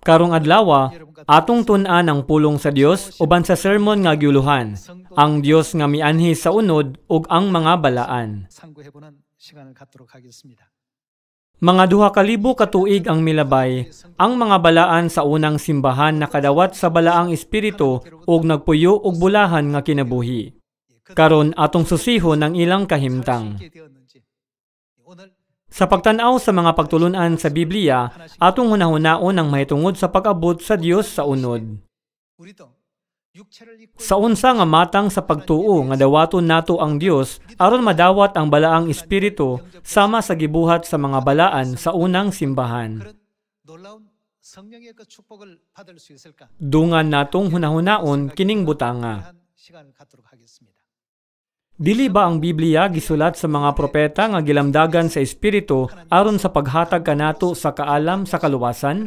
Karong adlaw, atong tun-an ang pulong sa Dios uban sa sermon nga giuluhan, ang Dios nga mianhi sa unod ug ang mga balaan. Mga 2,000 ka tuig ang milabay, ang mga balaan sa unang simbahan nakadawat sa balaang espiritu ug nagpuyo og bulahan nga kinabuhi. Karon atong susihon ang ilang kahimtang. Sa pagtan-aw sa mga pagtulun-an sa Biblia, atong hunahunaon ang mahitungod sa pag-abot sa Dios sa unod. Sa unsa nga matang sa pagtuo nga dawaton nato ang Dios aron madawat ang balaang espiritu sama sa gibuhat sa mga balaan sa unang simbahan. Dungan natong hunahunaon kining butanga. Dili ba ang Biblia gisulat sa mga propeta nga gilamdagan sa espiritu aron sa paghatag kanato sa kaalam sa kaluwasan?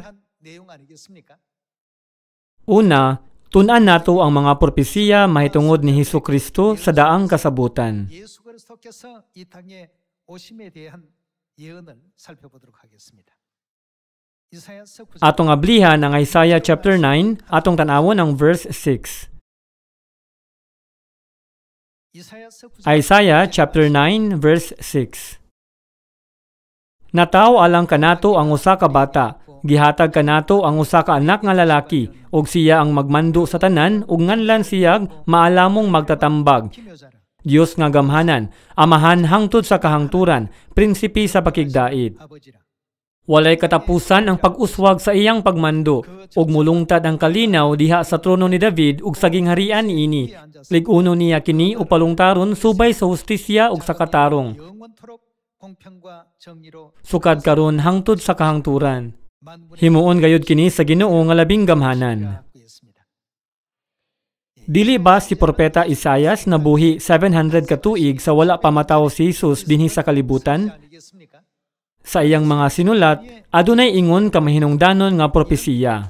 Una, tun-an nato ang mga propesiya mahitungod ni Hesukristo sa daang kasabutan. Atong ablihan ang Isaiah chapter 9, atong tan-awon ang verse 6. Isaiah chapter 9 verse 6. Nataw alang kanato ang usa ka bata, gihatag kanato ang usa ka anak nga lalaki, ug siya ang magmando sa tanan ug nganlan siyag maalamong magtatambag. Dios nga gamhanan, amahan hangtod sa kahangturan, prinsipi sa pakigdait. Walay katapusan ang pag-uswag sa iyang pagmando, ug mulungtad ang kalinaw diha sa trono ni David ug sa gingharian niini. Lig-uno niya kini upalungtaron subay sa hustisya ug sa katarong. Sukad karon hangtod sa kahangturan. Himuon gayud kini sa Ginoo nga labing gamhanan. Dili ba si propeta Isaias nabuhi 700 ka tuig sa wala pa matawo si Jesus dinhi sa kalibutan? Sa iyang mga sinulat, adunay ingon ka mahinungdanon nga propesiya.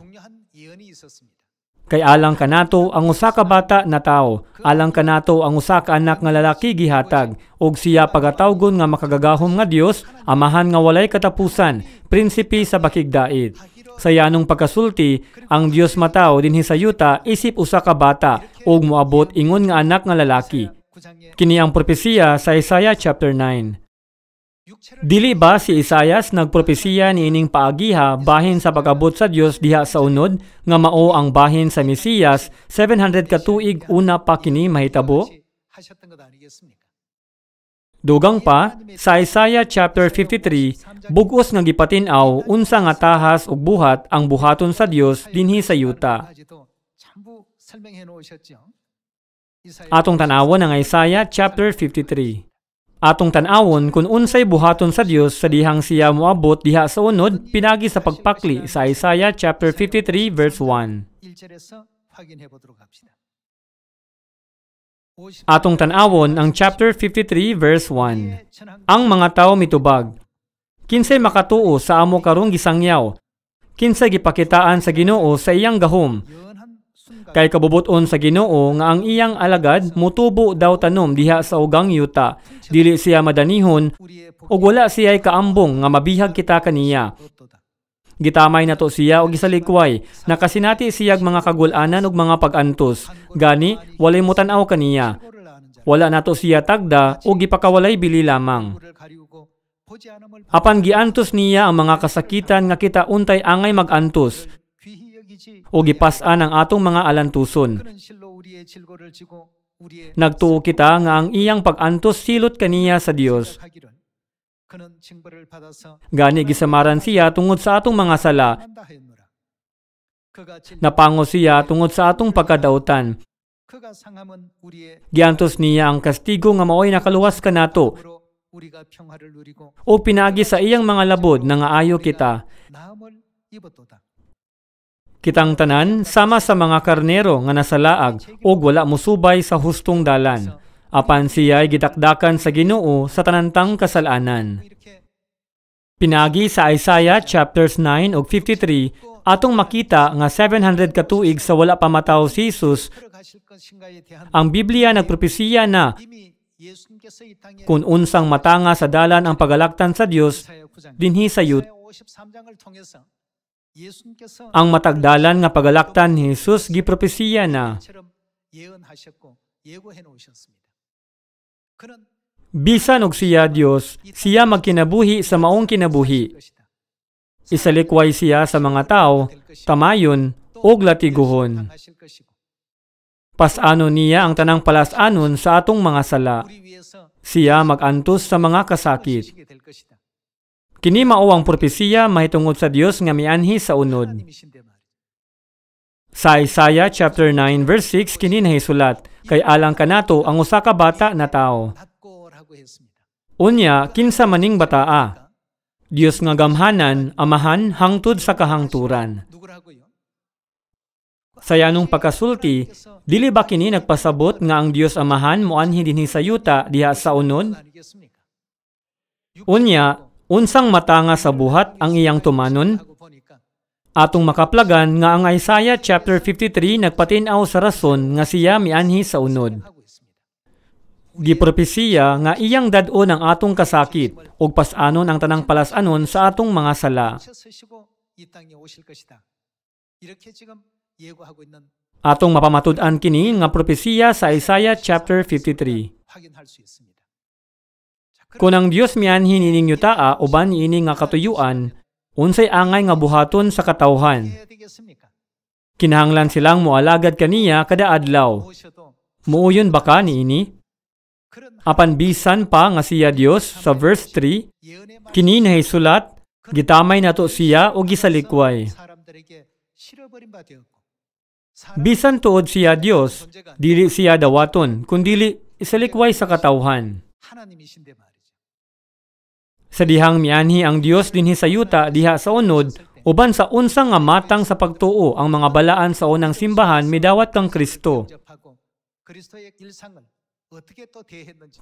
Kay alang kanato ang usa ka bata na tawo, alang kanato ang usa ka anak nga lalaki gihatag, ug siya pagatawgon nga makagagahom nga Dios, amahan nga walay katapusan, prinsipi sa bakigdait. Sa yanong pagkasulti, ang Dios mataw dinhi sa yuta isip usa ka bata ug moabot ingon nga anak nga lalaki. Kini ang propesiya sa Isaiah chapter 9. Dili ba si Isaias nagpropesiya niining paagiha bahin sa pag-abot sa Dios diha sa unod nga mao ang bahin sa Mesiyas 700 ka tuig una pa kini mahitabo? Dugang pa sa Isaiah chapter 53, bug-os nga gipatin-aw unsa nga tahas ug buhat ang buhaton sa Dios dinhi sa yuta. Atong tan-awon ang Isaiah chapter 53. Atong tan-awon kung unsay buhaton sa Dios sa dihang siya moabot diha sa unod pinagi sa pagpakli sa Isaiah chapter 53 verse 1. Atong tan-awon ang chapter 53 verse 1. Ang mga tawo mitubag. Kinsay makatuo sa amo karong gisangyaw? Kinsay gipakitaan sa Ginoo sa iyang gahom? Kay kabubuton sa Ginoo nga ang iyang alagad mutubo daw tanom diha sa ugang yuta, dili siya madanihon ug wala siya'y kaambong nga mabihag kita kaniya. Gitamay nato siya og gisalikway, nakasinati siyag mga kagul-anan ug mga pag-antos, gani walay mutan-aw kaniya. Wala nato siya tagda ug gipakawalay bili lamang. Apan giantos niya ang mga kasakitan nga kita untay angay mag-antos, o gipas-an ang atong mga alantuson. Nagtuo kita nga ang iyang pag-antos silot kaniya sa Dios. Gani gisamaran siya tungod sa atong mga sala. Napango siya tungod sa atong pagkadautan. Giantos niya ang kastigo nga maoy nakaluwas kanato. O pinagi sa iyang mga labod na nga ayo kita. Kitang tanan sama sa mga karnero nga nasalaag ug wala musubay sa hustong dalan. Apan siya'y gidakdakan sa Ginoo sa tanantang kasalanan. Pinagi sa Isaiah chapters 9 ug 53 atong makita nga 700 ka tuig sa wala pa matawo si Jesus. Ang Biblia nagpropesiya na kung unsang matanga sa dalan ang pagalaktan sa Dios dinhi sa yuta. Ang matagdalan nga pagalaktan ni Jesus gipropesiya na. Bisan og siya Dios, siya magkinabuhi sa maong kinabuhi. Isalikway siya sa mga tao, tamayon ug latiguhon. Pasano niya ang tanang palasanon sa atong mga sala. Siya magantos sa mga kasakit. Kini mao ang propesiya mahitungod sa Dios nga mianhi sa unod. Sa Isaiah chapter 9 verse 6 kini nahisulat, kay alang kanato ang usa ka bata na tao. Unya kinsa maning bataa? Dios nga gamhanan, amahan hangtod sa kahangturan. Sa yanong pagkasulti, dili ba kini nagpasabot nga ang Dios amahan moanhi dinhi sa yuta diha sa unod? Unya, unsang matanga sa buhat ang iyang tumanon? Atong makaplagan nga ang Isaiah chapter 53 nagpatin-aw sa rason nga siya mianhi sa unod. Gipropesiya nga iyang dad-on ang atong kasakit ug pas-anon ang tanang palasanon sa atong mga sala. Atong mapamatud-an kini nga propesiya sa Isaiah chapter 53. Kung ang Dios mianhi nining yutaa uban niini nga katuyuan, unsay angay nga buhaton sa katawhan. Kinahanglan silang moalagad kaniya kada adlaw. Muuyon ba ka niini? Apan bisan pa nga siya Dios sa verse 3, kini nahisulat, gitamay nato siya o gisalikway. Bisan tuod siya Dios, dili siya dawaton, kundili isalikway sa katawhan. Sa dihang mianhi ang Dios dinhi sa yuta diha sa unod, uban sa unsang nga matang sa pagtuo ang mga balaan sa unang simbahan midawat kang Kristo.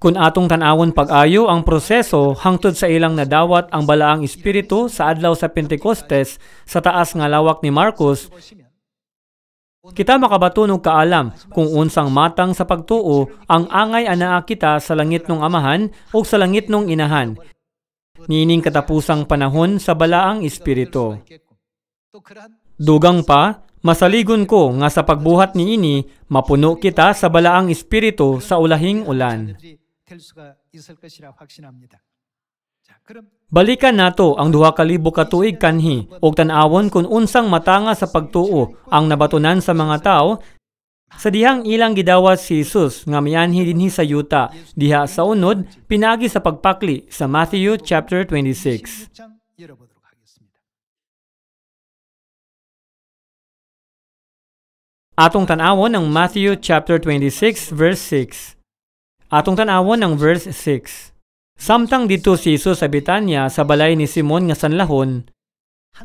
Kung atong tan-awon pag-ayo ang proseso hangtod sa ilang nadawat ang balaang espiritu sa adlaw sa Pentecostes sa taas nga lawak ni Marcos, kita makabatunog kaalam kung unsang matang sa pagtuo ang angay anaa kita sa langit ng Amahan o sa langit ng Inahan. Nining katapusang panahon sa balaang espiritu. Dugang pa, masaligon ko nga sa pagbuhat niini, mapuno kita sa balaang espiritu sa ulahing ulan. Balikan nato ang 2,000 ka tuig kanhi ug tan-awon kung unsang matanga sa pagtuo ang nabatunan sa mga tao sa dihang ilang gidawat si Jesus nga mianhi dinhi sa yuta diha sa unod pinagi sa pagpakli sa Matthew chapter 26. Atong tan-awon ang Matthew chapter 26 verse 6. Atong tan-awon ang verse 6. Samtang dito si Jesus sa Betania sa balay ni Simon nga sanlahon,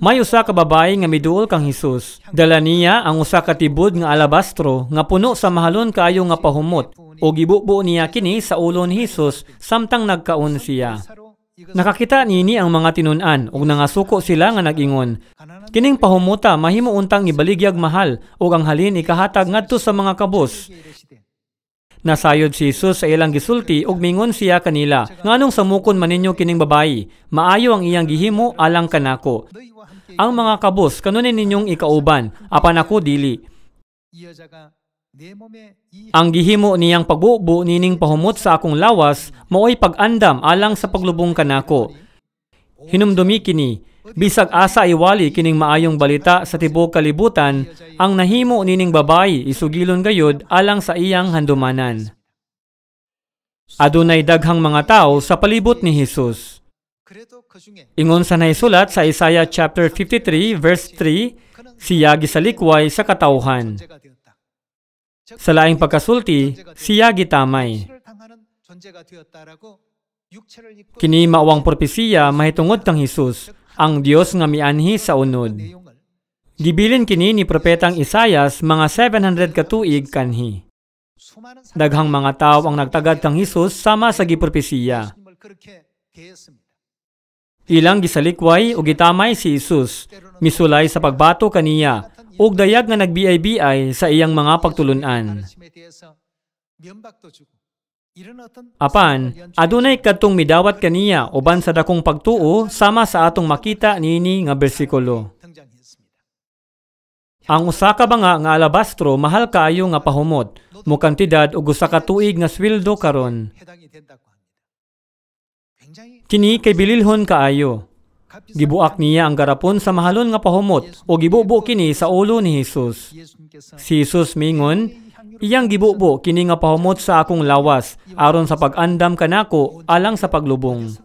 may usa ka babae nga miduol kang Jesus. Dala niya ang usa ka tibod nga alabastro nga puno sa mahalon kaayo nga pahumot o gibubo niya kini sa ulo ni Jesus samtang nagkaon siya. Nakakita niini ang mga tinun-an ug nangasuko sila nga nag-ingon, kining pahumuta mahimo untang ibaligyag mahal ug ang halin ikahatag ngadto sa mga kabos. Nasayod si Jesus sa ilang gisulti ug mingon siya kanila, nganong samukon man ninyo kining babayi? Maayo ang iyang gihimo alang kanako. Ang mga kabos kanunin ninyong ikauban, apan ako dili. Ang gihimo niyang pagbubo nining pahumot sa akong lawas maoy pag-andam alang sa paglubong kanako. Hinumdumi kini, bisag asa iwali kining maayong balita sa tibuok kalibutan, ang nahimo nining babayi isugilon gayud alang sa iyang handumanan. Adunay daghang mga tao sa palibot ni Jesus. Ingon sa naisulat sa Isaiah chapter 53 verse 3, siya gisalikway sa katawhan. Sa laing pagkasulti, siya gitamay. Kini maawang propesiya mahitungod kang Jesus, ang Dios nga mianhi sa unod. Gibilin kini ni propetang Isaias mga 700 ka tuig kanhi. Daghang mga tao ang nagtagad kang Jesus sama sa gipropesiya. Ilang gisalikway ug gitamay si Jesus, misulay sa pagbato kaniya ug dayag nga nagbiay-biay sa iyang mga pagtulun-an. Apan, adunay kadtong midawat kaniya uban sa dakong pagtuo sama sa atong makita niini nga bersikulo. Ang usa ka banga nga alabastro mahal kaayo nga pahumot, mo kantidad og usa ka tuig nga sweldo karon. Kini kay bililhon kaayo. Gibuak niya ang garapon sa mahalon nga pahumot o gibubo kini sa ulo ni Jesus. Si Jesus mingon, iyang gibubo kini nga pahumot sa akong lawas aron sa pag-andam kanako alang sa paglubong.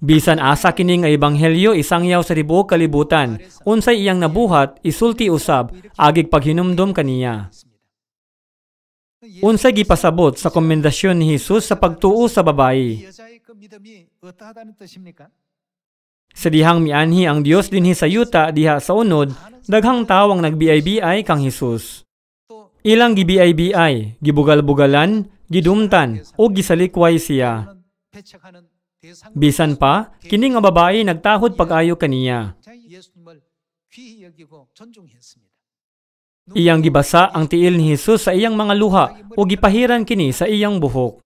Bisan asa kini nga ebanghelyo isangyaw sa tibuok kalibutan, unsay iyang nabuhat isulti usab agig paghinumdom kaniya. Unsay gipasabot sa komendasyon ni Jesus sa pagtuo sa babayi. Sa dihang mianhi ang Dios dinhi sa yuta diha sa unod, daghang tawo ang nagbiay-biay kang Jesus. Ilang gibiay-biay, gibugal-bugalan, gidumtan o gisalikway siya. Bisan pa, kini nga babayi nagtahod pag-ayo kaniya. Iyang gibasa ang tiil ni Jesus sa iyang mga luha o gipahiran kini sa iyang buhok.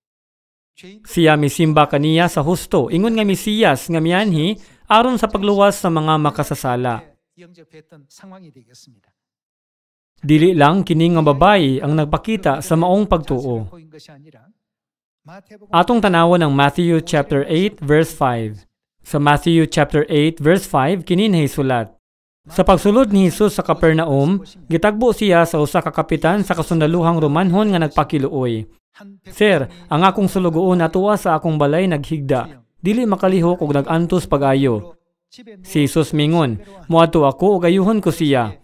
Siya misimba kaniya sa husto, ingon nga Mesiyas nga mianhi aron sa pagluwas sa mga makasasala. Dili lang kini nga babayi ang nagpakita sa maong pagtuo. Atong tanawon ang Matthew chapter 8 verse 5. Sa Matthew chapter 8 verse 5 kini nahisulat. Sa pagsulod ni Jesus sa Capernaum, gitagbo siya sa usa ka kapitan sa kasundaluhang Romanhon nga nagpakiluoy. Sir, ang akong sulugoon atuwa sa akong balay naghigda. Dili makalihok og nagantos pag-ayo. Si Jesus mingon, "Moadto ako ug ayuhon ko siya."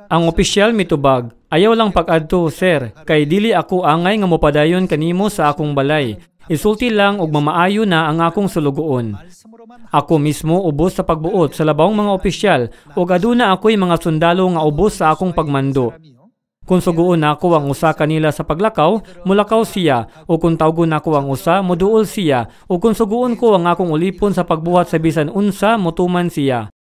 Ang opisyal mitubag, "Ayaw lang pag-adto, sir, kay dili ako angay nga mopadayon kanimo sa akong balay. Isulti lang og mamaayo na ang akong sulugoon." Ako mismo ubos sa pagbuot sa labawng mga opisyal ug aduna ako'y mga sundalo nga ubos sa akong pagmando. Kung suguon nako ang usa kanila sa paglakaw, mulakaw siya, o kung tawgon nako ang usa, moduol siya, o kung suguon ko ang akong ulipon sa pagbuhat sa bisan unsa, motuman siya.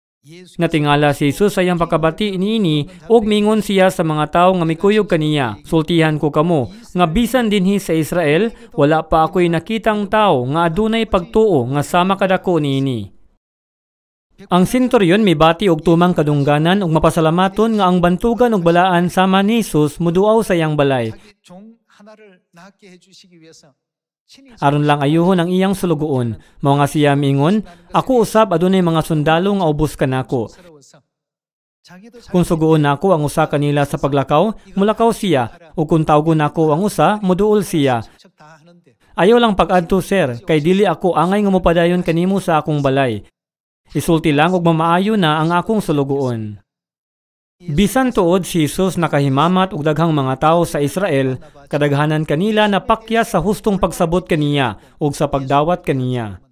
Natingala si Jesus sa iyang pagkabati niini ug mingon siya sa mga tawo nga mikuyog kaniya, "Sultihan ko kamo nga bisan dinhi sa Israel wala pa ako'y nakitang tawo nga adunay pagtuo nga sama kadako niini." Ang senturyon mibati og tumang kadungganan ug mapasalamaton nga ang bantugan ug balaan sama ni Jesus moduaw sa iyang balay. Aron lang ayuhon ang iyang sulugoon, mao nga siya mingon, "Ako usab adunay mga sundalo nga ubos kanako." Kung suguon nako ang usa kanila sa paglakaw, mulakaw siya, o kung tawgon nako ang usa, moduol siya. Ayaw lang pag-adto, sir, kay dili ako angay nga mopadayon kanimo sa akong balay. Isulti lang og mamaayo na ang akong sulugoon. Bisan tuod si Jesus nakahimamat og daghang mga tawo sa Israel, kadaghanan kanila napakya sa hustong pagsabot kaniya ug sa pagdawat kaniya.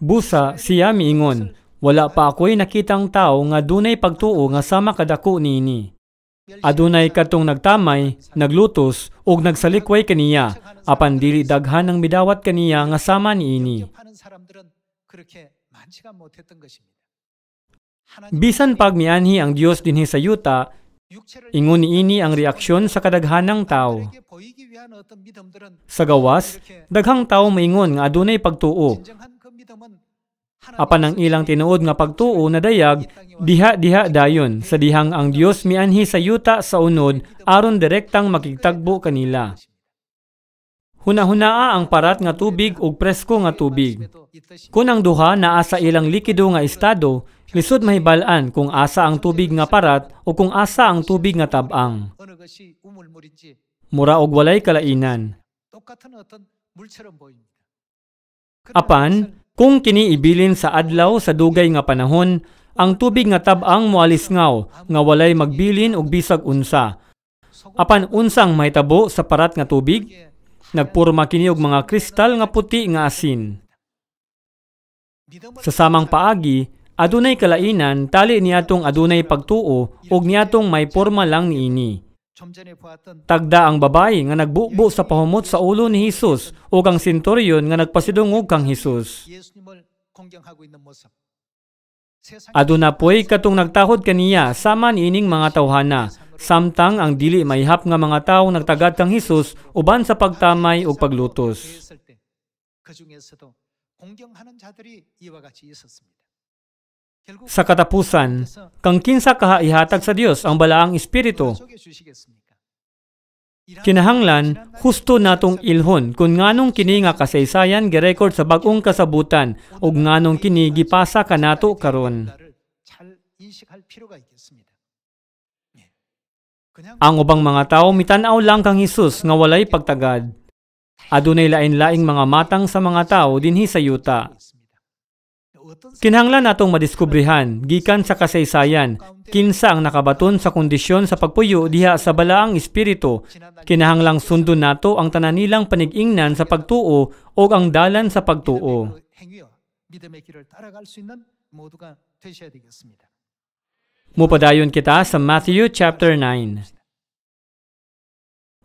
Busa siya miingon, "Wala pa ako'y nakitang tawo nga dunay pagtuo nga sama kadako niini." Adunay katong nagtamay, naglutos ug nagsalikway kaniya, apan dili daghan ang midawat kaniya nga sama niini. Bisan pag mianhi ang Dios dinhi sa yuta, ingon niini ang reaksyon sa kadaghanang tawo. Sa gawas, daghang tawo maingon nga adunay pagtuo. Apan ang ilang tinuod nga pagtuo nadayag diha-diha dayon sa dihang ang Dios mianhi sa yuta sa unod aron direktang makigtagbo kanila. Hunahunaa ang parat nga tubig ug presko nga tubig. Kung ang duha naa sa ilang likido nga estado, lisod mahibal-an kung asa ang tubig nga parat o kung asa ang tubig nga tab-ang. Mura og walay kalainan. Apan, kung kini ibilin sa adlaw sa dugay nga panahon, ang tubig nga tab-ang moalisngaw nga walay magbilin og bisag unsa. Apan unsang mahitabo sa parat nga tubig? Nagpurma kini og mga kristal nga puti nga asin. Sa samang paagi, adunay kalainan tali niadtong adunay pagtuo ug niadtong may porma lang niini. Tagda ang babayi nga nagbubo sa pahumot sa ulo ni Jesus ug ang senturyon nga nagpasidungog kang Jesus. Aduna poy katong nagtahod kaniya sama niining mga tawhana, samtang ang dili maihap nga mga tawo nagtagad kang Jesus uban sa pagtamay ug paglutos. Sa katapusan, kang kinsa kaha ihatag sa Dios ang balaang espiritu. Kinahanglan, husto natong ilhon kung nganong kini nga kasaysayan girecord sa bag-ong kasabutan ug nganong kini gipasa kanato karon. Ang ubang mga tawo mitan-aw lang kang Hesus nga walay pagtagad. Adunay lain-laing mga matang sa mga tawo dinhi sa yuta. Kinahanglan natong madiskubrihan gikan sa kasaysayan kinsa ang nakabaton sa kondisyon sa pagpuyo diha sa balaang espiritu. Kinahanglang sundon nato ang tanan nilang panig-ingnan sa pagtuo o ang dalan sa pagtuo. Mupadayon kita sa Matthew chapter 9.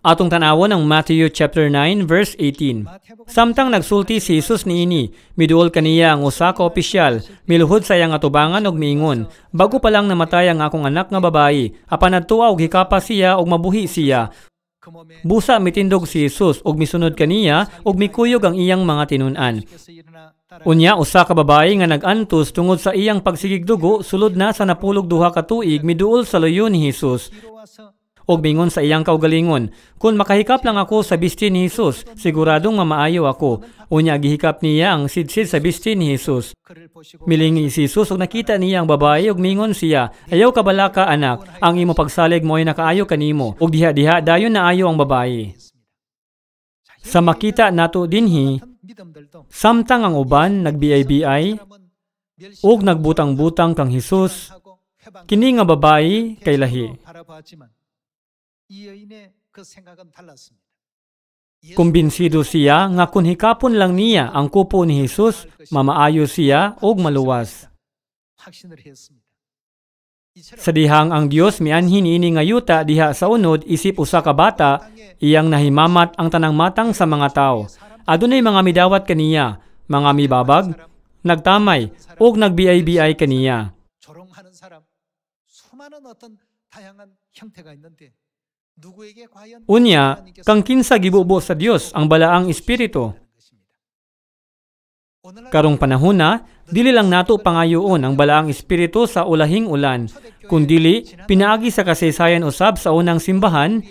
Atong tanawon ang Matthew chapter 9 verse 18. Samtang nagsulti si Jesus niini, miduol kaniya ang usa ka opisyal, miluhod sa iyang atubangan og miingon, bago pa lang namatay ang akong anak nga babayi, apan adtua og hikapa siya og mabuhi siya. Busa mitindog si Jesus og misunod kaniya og mikuyog ang iyang mga tinun-an. Unya usa ka babayi nga nag-antos tungod sa iyang pagsigigdugo sulod na sa napulog duha ka tuig miduol sa luyo ni Jesus. Og mingon sa iyang kaugalingon, kung makahikap lang ako sa bisti ni Jesus, siguradong mamaayo ako. Unya gihikap niya ang sidsid sa bisti ni Jesus. Milingi si Jesus og nakita niya ang babae og mingon siya, ayaw ka bala ka anak, ang imo pagsalig mo ay nakaayo kanimo. Og diha-diha dayon naayo ang babae. Sa makita nato dinhi, samtang ang uban nagbiay-biay og nagbutang-butang kang Jesus, kini nga babae kay lahi. Kumbinsido siya nga kung hikapon lang niya ang kupo ni Jesus, mamaayo siya og maluwas. Sa dihang ang Dios mianhi niini nga yuta diha sa unod isip usa ka bata, iyang nahimamat ang tanang matang sa mga tawo. Adunay mga midawat kaniya, mga mibabag, nagtamay og nagbiay-biay kaniya. Unya, kang kinsa gibubo sa Dios ang balaang espiritu. Karong panahona, dili lang nato pangayoon ang balaang espiritu sa ulahing ulan, kundili pinaagi sa kasaysayan usab sa unang simbahan.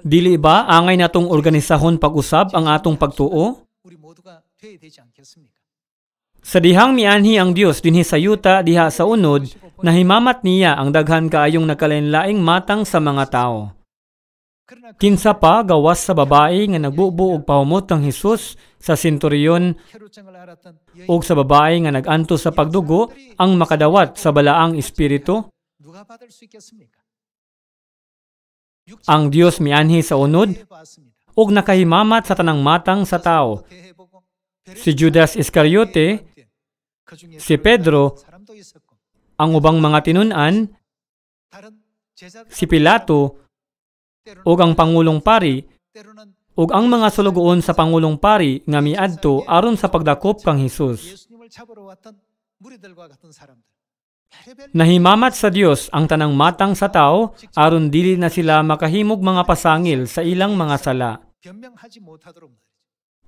Dili ba angay natong organisahon pag-usab ang atong pagtuo? Sa dihang mianhi ang Dios dinhi sa yuta diha sa unod, nahimamat niya ang daghan kaayong nagkalain-laing matang sa mga tawo. Kinsa pa gawas sa babae nga nagbubo og pahumot kang Hesus sa senturyon ug sa babae nga nag-antos sa pagdugo ang makadawat sa balaang espiritu? Ang Dios mianhi sa unod ug nakahimamat sa tanang matang sa tao. Si Judas Iscariote, si Pedro, ang ubang mga tinun-an, si Pilato, ug ang Pangulong Pari, ug ang mga sulugoon sa Pangulong Pari nga miadto aron sa pagdakop kang Hesus. Nahimamat sa Dios ang tanang matang sa tao aron dili na sila makahimog mga pasangil sa ilang mga sala.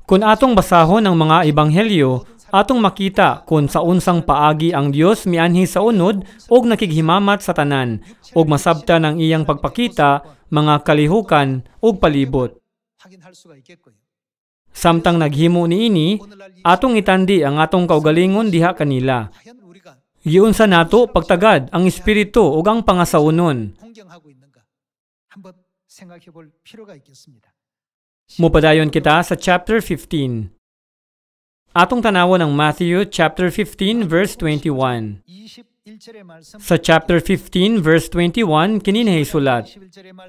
Kung atong basahon ang mga ebanghelyo, atong makita kung sa unsang paagi ang Dios mianhi sa unod og nakighimamat sa tanan og masabtan ang iyang pagpakita mga kalihukan ug palibot. Samtang naghimo niini, atong itandi ang atong kaugalingon diha kanila. Giunsa nato pagtagad ang espiritu ug ang pangasaunon. Mupadayon kita sa chapter 15. Atong tanawon ang Matthew chapter 15 verse 21. Sa chapter 15 verse 21 kini nahisulat.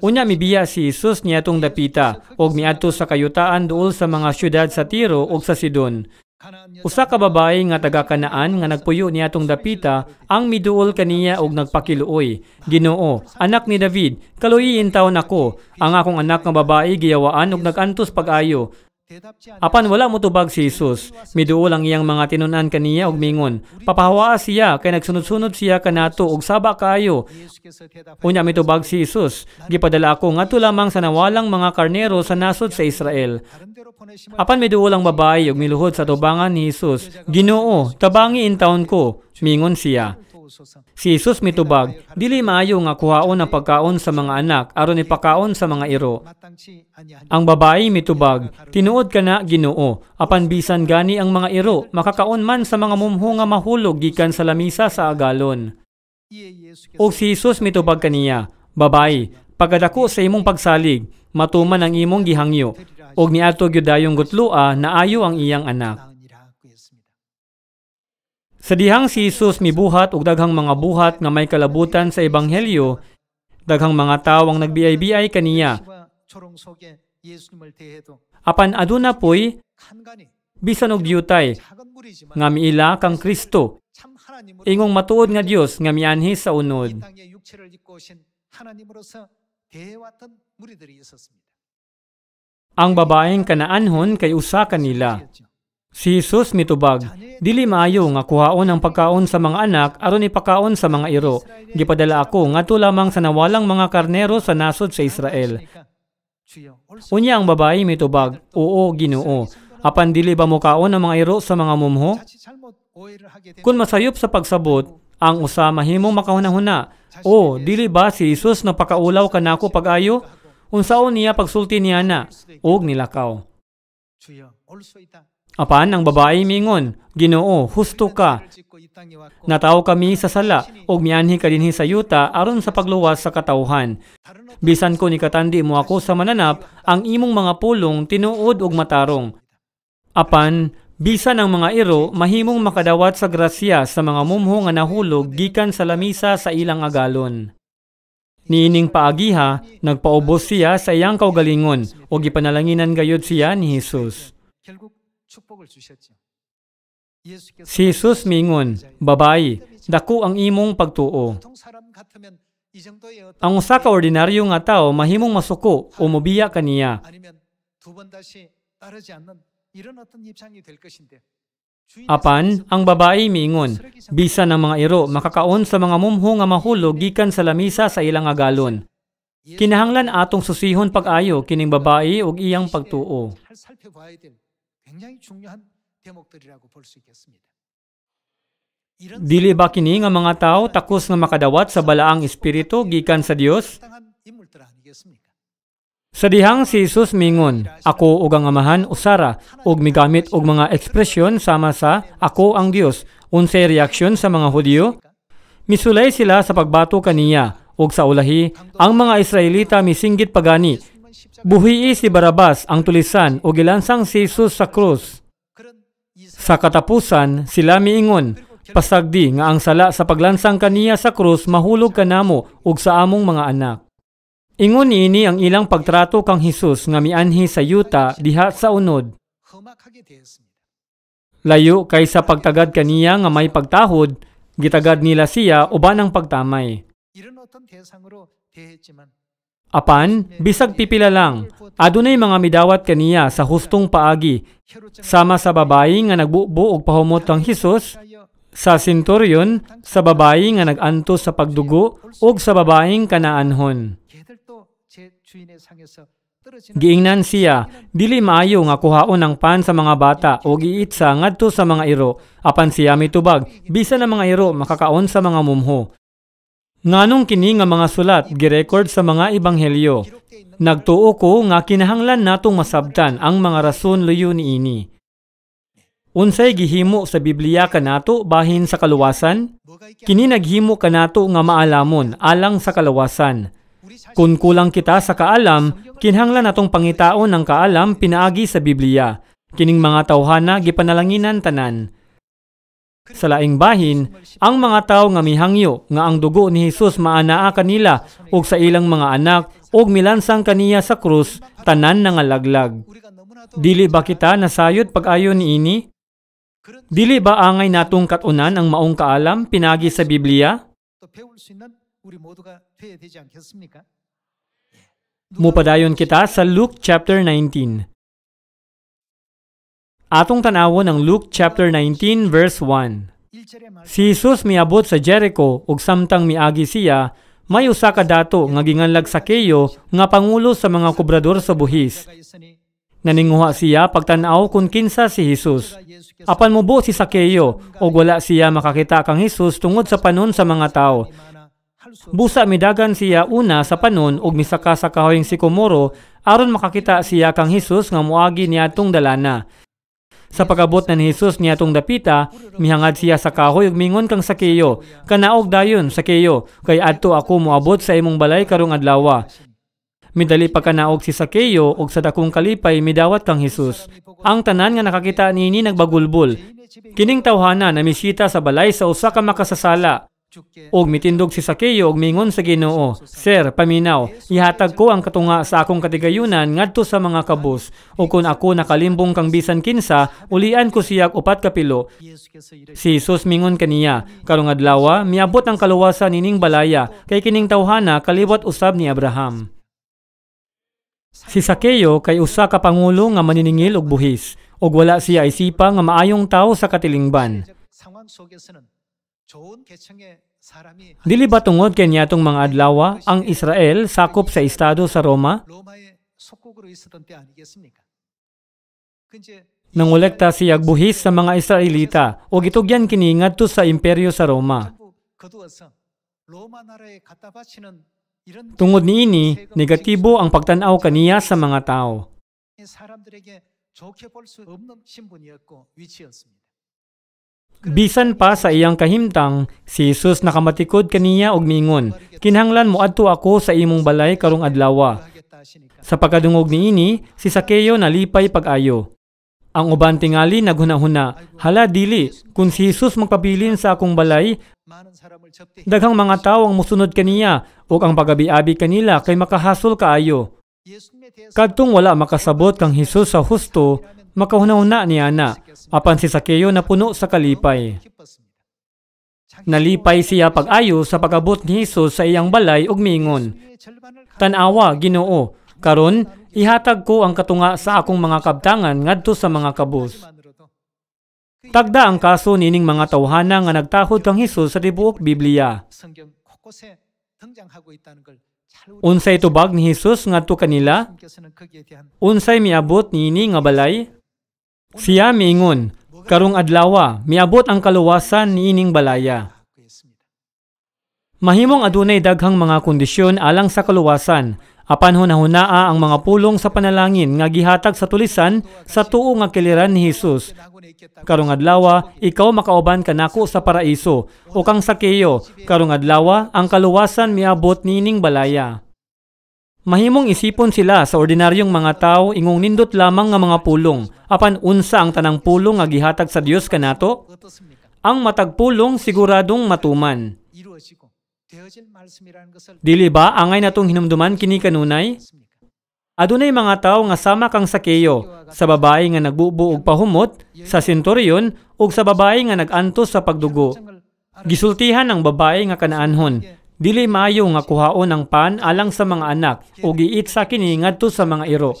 Unya mibiya si Jesus niadtong dapita og miadto sa kayutaan duol sa mga syudad sa Tiro ug sa Sidon. Usa ka babae nga taga Kanaan nga nagpuyo niadtong dapita ang miduol kaniya og nagpakiluoy. Ginoo, anak ni David, kaluhiin taon ako. Ang akong anak nga babae giyawaan og nagantos pag-ayo. Apan wala motubag si Jesus. Miduol ang iyang mga tinun-an kaniya og mingon, papahawaa siya kay nagsunod-sunod siya kanato og saba kaayo. Unya mitubag si Jesus, gipadala ako ngadto lamang sa nawalang mga karnero sa nasod sa Israel. Apan miduol ang babae og miluhod sa tubangan ni Jesus. Ginoo, tabangi in taon ko, mingon siya. Si Jesus mitubag, dili maayo nga kuhaon ang pagkaon sa mga anak aron ipakaon sa mga iro. Ang babayi mitubag, tinuod kana Ginoo, apan bisan gani ang mga iro makakaon man sa mga mumho nga mahulog gikan sa lamisa sa agalon. O si Jesus mitubag kaniya, babayi, pagkadako sa imong pagsalig, matuman ang imong gihangyo, og niadto gyud dayong gutlua na ayo ang iyang anak. Sa dihang si Jesus mibuhat og daghang mga buhat nga may kalabutan sa ebanghelyo, daghang mga tawo ang nagbiay-biay kaniya. Apan aduna poy bisan og diutay nga miila kang Kristo, ingong matuod nga Dios nga mianhi sa unod. Ang babaeng Kanaanhon kay usa kanila. Si Jesus mitubag, dili maayo nga kuhaon ang pagkaon sa mga anak aron ipakaon sa mga iro. Gipadala ako ngadto lamang sa nawalang mga karnero sa nasod sa Israel. Unya ang babayi mitubag, oo Ginoo, apan dili ba mokaon ang mga iro sa mga mumho? Kung masayop sa pagsabot, ang usa mahimong makahuna-huna, o dili ba si Jesus napakaulaw kanako pag-ayo? Unsaon niya pagsulti niya na, og nilakaw. Apan ang babae mingon, Ginoo, husto ka. Natawo kami sa sala, og mianhi ka dinhi sa yuta aron sa pagluwas sa katawhan. Bisan ko nikatandi mo ako sa mananap, ang imong mga pulong tinuod og matarong. Apan, bisan ang mga iro, mahimong makadawat sa grasya sa mga mumho nga nahulog gikan sa lamisa sa ilang agalon. Niining paagiha, nagpaubos siya sa iyang kaugalingon, o gipanalanginan gayud siya ni Jesus. Si Jesus mingon, babayi, dako ang imong pagtuo. Ang usa ka ordinaryo nga tawo mahimong masuko o mobiya kaniya. Apan, ang babayi mingon, bisan ang mga iro makakaon sa mga mumho nga mahulog gikan sa lamisa sa ilang agalon. Kinahanglan atong susihon pag-ayo kining babayi ug iyang pagtuo. Dili ba kini nga mga tao takos nga makadawat sa balaang espiritu gikan sa Dios? Sa dihang si Jesus mingon, ako ug ang Amahan usara, ug migamit og mga ekspresyon sama sa ako ang Dios. Unsay reaksyon sa mga Hudyo? Misulay sila sa pagbato kaniya, ug sa ulahi, ang mga Israelita misinggit pagani. Buhii si Barabas ang tulisan ug gilansang si Jesus sa krus. Sa katapusan, sila miingon, pasagdi nga ang sala sa paglansang kaniya sa krus mahulog kanamo ug sa among mga anak. Ingon niini ang ilang pagtrato kang Jesus nga mianhi sa yuta diha sa unod. Layo kaysa pagtagad kaniya nga may pagtahod, gitagad nila siya uban ang pagtamay. Apan, bisag pipila lang, adunay mga midawat kaniya sa hustong paagi, sama sa babayi nga nagbubo og pahumot kang Jesus, sa senturyon, sa babayi nga naganto sa pagdugo, ug sa babaeng Kanaanhon. Giingnan siya, dili maayo nga kuhaon ang pan sa mga bata o giitsa ngadto sa mga iro, apan siya mitubag, bisan ang mga iro makakaon sa mga mumho. Nganong kini nga mga sulat girecord sa mga ebanghelyo. Nagtuo ko nga kinahanglan natong masabtan ang mga rason luyo niini. Unsay gihimo sa Biblia kanato bahin sa kaluwasan? Kini naghimo kanato nga maalamon alang sa kaluwasan. Kung kulang kita sa kaalam, kinahanglan natong pangitaon ang kaalam pinaagi sa Biblia. Kining mga tawhana gipanalanginan tanan. Sa laing bahin, ang mga tawo nga mihangyo nga ang dugo ni Jesus maanaa kanila ug sa ilang mga anak ug milansang kaniya sa krus tanan nangalaglag. Dili ba kita nasayod pag-ayo niini? Dili ba angay natong katunan ang maong kaalam pinagi sa Biblia? Mupadayon kita sa Luke chapter 19. Atong tanawon ang Luke chapter 19 verse 1. Si Jesus miabot sa Jericho ug samtang miagi siya, may usa ka dato nga ginganlag Sakeo nga pangulo sa mga kobrador sa buhis. Naninguha siya pagtanaw kung kinsa si Jesus. Apan mubo si Sakeo ug wala siya makakita kang Jesus tungod sa panon sa mga tao. Busa midagan siya una sa panon ug misaka sa kahoyng sikomoro aron makakita siya kang Jesus nga moagi niadtong dalana. Sa pagabot na ni Jesus niadtong dapita, mihangad siya sa kahoy ug mingon kang Sakeo, "Kanaog dayon, Sakeo, kay adto ako moabot sa imong balay karong adlaw." Midali pagkanaog si Sakeo ug sa dakong kalipay midawat kang Jesus. Ang tanan nga nakakita niini nagbagulbol. Kining tawhana na misita sa balay sa usa ka makasasala. Og mitindog si Sakeo og mingon sa Ginoo, "Sir, paminaw, ihatag ko ang katunga sa akong katigayunan ngadto sa mga kabus. O kung ako nakalimbong kang bisan kinsa, ulian ko siya upat ka pilo." Si Jesus mingon kaniya, "Karong adlaw miabot ang kaluwasan nining balaya kay kining tawhana kaliwat usab ni Abraham." Si Sakeo kay usa ka pangulo nga maniningil og buhis, ug wala siya isipa nga maayong tawo sa katilingban. Dili ba tungod kay niyatong mga adlaw ang Israel sakop sa estado sa Roma? Nangolekta siya og buhis sa mga Israelita ug gitugyan kini ngadto sa imperyo sa Roma. Tungod niini, negatibo ang pagtanaw kaniya sa mga tao. Bisan pa sa iyang kahimtang, si Jesus nakamatikod kaniya og mingon, "Kinahanglan moadto ako sa imong balay karong adlaw." Sa pagkadungog niini, si Sakeo nalipay pag-ayo. Ang uban tingali naghuna-huna, "Hala dili, kung si Jesus magpabilin sa akong balay, daghang mga tawo ang musunod kaniya ug ang pagabi-abi kanila kay makahasol kaayo." Kadtong wala makasabot kang Jesus sa husto, makahuna-huna niya na, apan si Sakeo napuno sa kalipay. Nalipay siya pag-ayo sa pag-abot ni Jesus sa iyang balay ug mingon, "Tan-awa, Ginoo, karon ihatag ko ang katunga sa akong mga kabtangan ngadto sa mga kabus." Tagda ang kaso nining mga tawhana nga nagtahod kang Jesus sa tibuok Biblia. Unsay tubag ni Jesus ngadto kanila? Unsay miabot niini nga balay? Siya miingon, "Karong adlaw miabot ang kaluwasan niining balaya." Mahimong adunay daghang mga kondisyon alang sa kaluwasan, apan hunahunaa ang mga pulong sa panalangin nga gihatag sa tulisan sa tuo nga kiliran ni Jesus. Karong adlaw ikaw makauban kanako sa paraiso, o kang Sakeo, karong adlaw ang kaluwasan miabot niining balaya. Mahimong isipon sila sa ordinaryong mga tao ingong nindot lamang nga mga pulong, apan unsa ang tanang pulong nga gihatag sa Dios kanato? Ang matag pulong siguradong matuman. Dili ba angay natong hinumduman kini kanunay? Adunay mga tawo nga sama kang Sakeo, sa babae nga nagbubo og pahumot, sa senturyon ug sa babae nga nagantos sa pagdugo. Gisultihan ang babae nga kanaanhon, dili maayo nga kuhaon ang pan alang sa mga anak ug giitsa kini ngadto sa mga iro.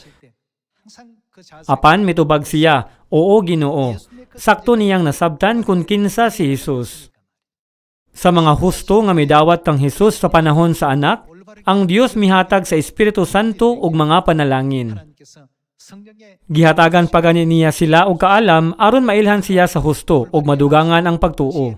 Apan mitubag siya, "Oo, Ginoo." Sakto niyang nasabtan kung kinsa si Jesus. Sa mga husto nga midawat kang Jesus sa panahon sa anak, ang Dios mihatag sa Espiritu Santo ug mga panalangin. Gihatagan pa gani niya sila og kaalam aron mailhan siya sa husto ug madugangan ang pagtuo.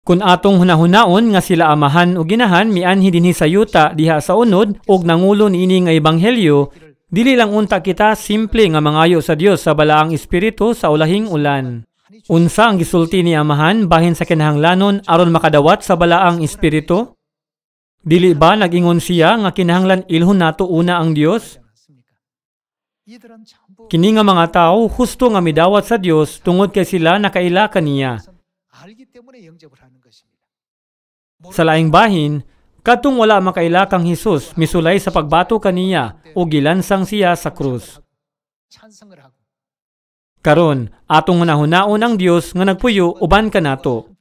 Kung atong hunahunaon nga sila amahan ug ginahan mianhi dinhi sa yuta diha sa unod ug nangulo niini nga ebanghelyo, dili lang unta kita simple nga mangayo sa Dios sa balaang espiritu sa ulahing ulan. Unsa ang gisulti ni amahan bahin sa kinahanglanon aron makadawat sa balaang espiritu? Dili ba nag-ingon siya nga kinahanglan ilhon nato una ang Dios? Kini nga mga tao husto nga midawat sa Dios tungod kay sila nakaila kaniya. Sa laing bahin, kadtong wala makaila kang Hesus, misulay sa pagbato kaniya o gilansang siya sa krus. Karon, atong hunahunaon ang Dios nga nagpuyo uban kanato.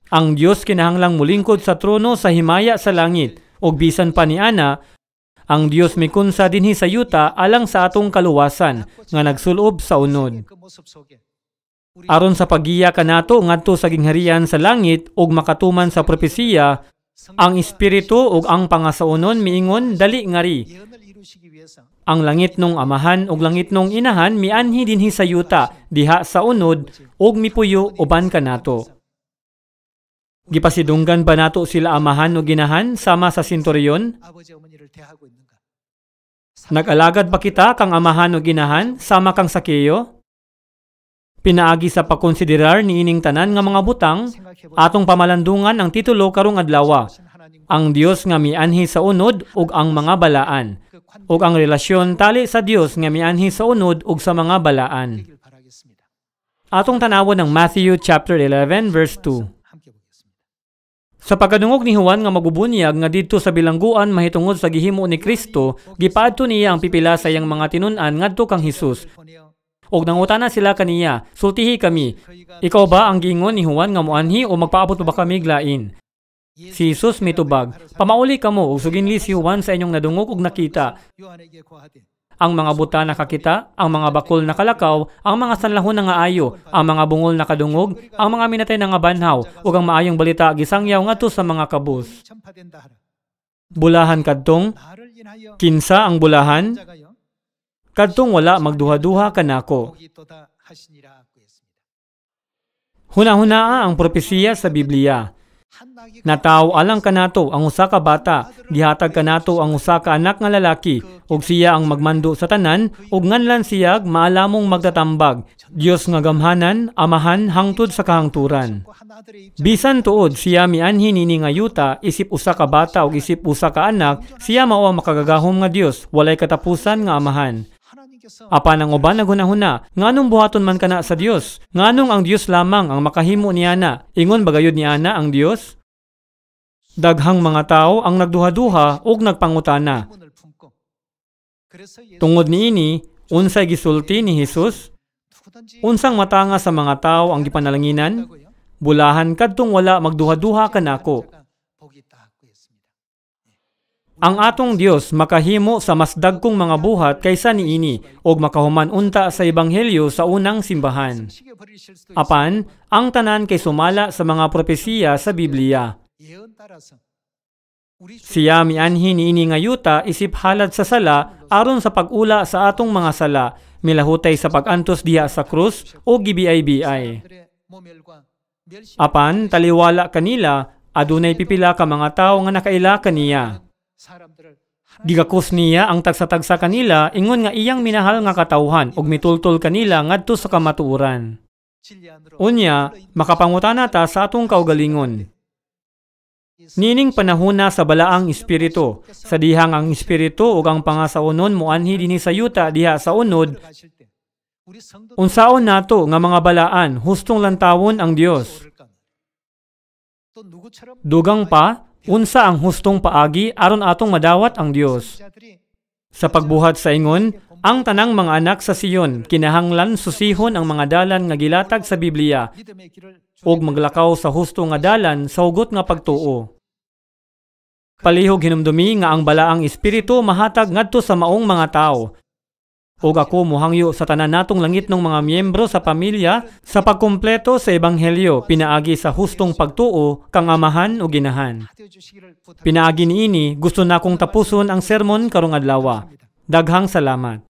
Ang Dios kinahanglang mulingkod sa trono sa himaya sa langit, ug bisan pa ni ana, ang Dios mikunsa dinhi sa yuta alang sa atong kaluwasan nga nagsulob sa unod. Aron sa paggiya kanato ngadto sa gingharian sa langit ug makatuman sa propesiya, Ang Espiritu ug ang pangasaunon miingon dali ngari. Ang langit nung amahan ug langit nung inahan mianhi dinhi sa yuta diha sa unod ug mipuyo uban kanato. Gipasidunggan ba nato sila amahan ug inahan sama sa senturyon? Nag-alagad ba kita kang amahan ug inahan sama kang Sakeo? Pinaagi sa pagkonsiderar ni ining tanan nga mga butang, atong pamalandungan ang titulo karong adlaw. Ang Dios nga mianhi sa unod ug ang mga balaan, ug ang relasyon tali sa Dios nga mianhi sa unod ug sa mga balaan. Atong tanawon ang Matthew chapter 11 verse 2. Sa pagkadungog ni Juan nga magubunyag nga didto sa bilangguan mahitungod sa gihimo ni Kristo, gipaadto niya ang pipila sa iyang mga tinun-an ngadto kang Hesus. Og nangutana sila kaniya, sultihi kami, ikaw ba ang gingon ni Juan nga muanhi o magpaabot ba kami glain? Si Jesus mitubag, pamauli kamo ug suginli si Juan sa inyong nadungog ug nakita. Ang mga buta nakakita, ang mga bakol nakalakaw, ang mga sanlahon na nga ayo, ang mga bungol nakadungog, ang mga minatay na nga banhaw, ug ang maayong balita gisangyaw ngadto sa mga kabus. Bulahan kadtong, kinsa ang bulahan? Kadtong wala magduha-duha kanako. Huna-hunaa ang propesiya sa Biblia. Nataw alang kanato ang usa ka bata, gihatag kanato ang usa ka anak nga lalaki, ug siya ang magmando sa tanan, ug nganlan siya maalamong magtatambag. Dios nga gamhanan, amahan hangtod sa kahangturan. Bisan tuod siya mianhi nini nga yuta, isip usa ka bata ug isip usa ka anak, siya mao ang makagagahom nga Dios, walay katapusan nga amahan. Apan ang uban naghunahuna, nganong buhaton man kana sa Dios? Nganong ang Dios lamang ang makahimo niana? Ingon bagayod niana ang Dios? Daghang mga tao ang nagduha-duha ug nagpangutana. Tungod niini, unsay gisulti ni Hesus? Unsang matanga sa mga tao ang gipanalanginan? Bulahan kadtong wala magduha-duha kanako. Ang atong Dios makahimo sa mas dagkong mga buhat kaysa niini og makahuman unta sa ebanghelyo sa unang simbahan. Apan, ang tanan kay sumala sa mga propesiya sa Biblia. Siya mianhi niini nga yuta isip halad sa sala aron sa pag-ula sa atong mga sala, milahutay sa pag-antos diha sa krus o gibiay-biay. Apan, taliwala kanila, adunay pipila ka mga tawo nga nakaila kaniya. Gigakos niya ang tagsa-tagsa kanila ingon nga iyang minahal nga katawhan ug mitultol kanila ngadto sa kamatuoran. Unya, makapangutana ta sa atong kaugalingon. Nining panahona sa balaang espiritu, sa dihang ang espiritu ug ang pangasaunon muanhi dinhi sa yuta diha sa unod. Unsaon nato nga mga balaan hustong lantawon ang Dios? Dugang pa, unsa ang hustong paagi aron atong madawat ang Dios? Sa pagbuhat sa ingon, ang tanang mga anak sa Siyon kinahanglan susihon ang mga dalan nga gilatag sa Biblia ug maglakaw sa husto nga dalan sa hugot nga pagtuo. Palihog hinumdumi nga ang balaang espiritu mahatag ngadto sa maong mga tawo. Ug ako mohangyo sa tanan natong langit ng mga miyembro sa pamilya sa pagkumpleto sa ebanghelyo pinaagi sa hustong pagtuo kang amahan ug ginahan. Pinaagi niini gusto na kong tapuson ang sermon karong adlaw. Daghang salamat.